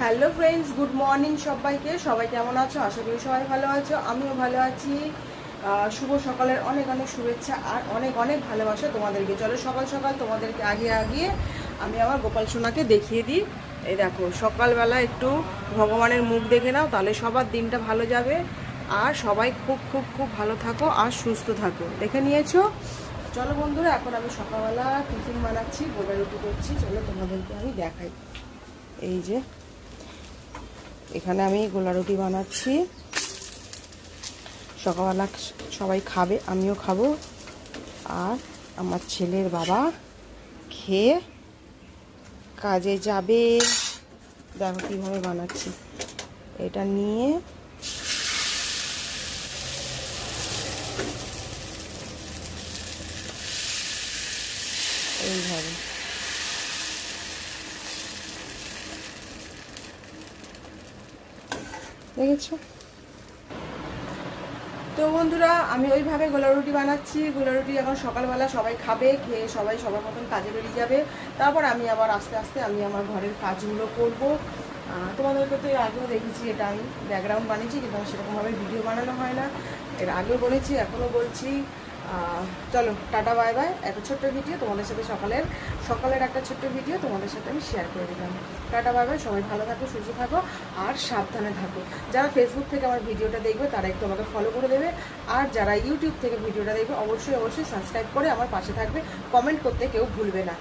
Hello friends, good morning সবাইকে। সবাই কেমন আছো? আশা করি সবাই ভালো আছো, আমিও ভালো আছি। শুভ সকালের অনেক অনেক শুভেচ্ছা আর অনেক অনেক ভালোবাসা তোমাদেরকে। চলো সকাল সকাল তোমাদেরকে আগিয়ে আমি আমার গোপাল সোনাকে দেখিয়ে দিই। এই দেখো, সকালবেলা একটু ভগবানের মুখ দেখে নাও, তাহলে সবার দিনটা ভালো যাবে। আর সবাই খুব খুব খুব ভালো থাকো আর সুস্থ থাকো। দেখে নিয়েছো? চলো বন্ধুরা, এখন আমি সকালবেলা টিফিন বানাচ্ছি, গোটা রুটি করছি। চলো তোমাদেরকে আমি দেখাই। এই যে এখানে আমি গোলা রুটি বানাচ্ছি, সকালবেলা সবাই খাবে, আমিও খাবো। আর আমার ছেলের বাবা খেয়ে কাজে যাবে। দেখো কীভাবে বানাচ্ছি, এটা নিয়ে এইভাবে দেখেছো তো বন্ধুরা, আমি ওইভাবে গোলা রুটি বানাচ্ছি। গোলা রুটি এখন সকালবেলা সবাই খাবে, খেয়ে সবাই সবার মতন কাজে বেরিয়ে যাবে। তারপর আমি আবার আস্তে আস্তে আমি আমার ঘরের কাজগুলো করবো। তোমাদেরকে তো এর আগেও দেখেছি, এটা আমি ব্যাকগ্রাউন্ড বানিয়েছি, কিন্তু সেরকমভাবে ভিডিও বানানো হয় না। এর আগেও বলেছি, এখনও বলছি। চলো টাটা বাই বাই। একটা ছোট্ট ভিডিও তোমাদের সাথে, সকালের একটা ছোট্ট ভিডিও তোমাদের সাথে আমি শেয়ার করে দিলাম। টাটা বাই বাই, সবাই ভালো থাকো, সুস্থ থাকো আর সাবধানে থাকো। যারা ফেসবুক থেকে আমার ভিডিওটা দেখবে তারা একটু আমাকে ফলো করে দেবে, আর যারা ইউটিউব থেকে ভিডিওটা দেখবে অবশ্যই সাবস্ক্রাইব করে আমার পাশে থাকবে। কমেন্ট করতে কেউ ভুলবে না।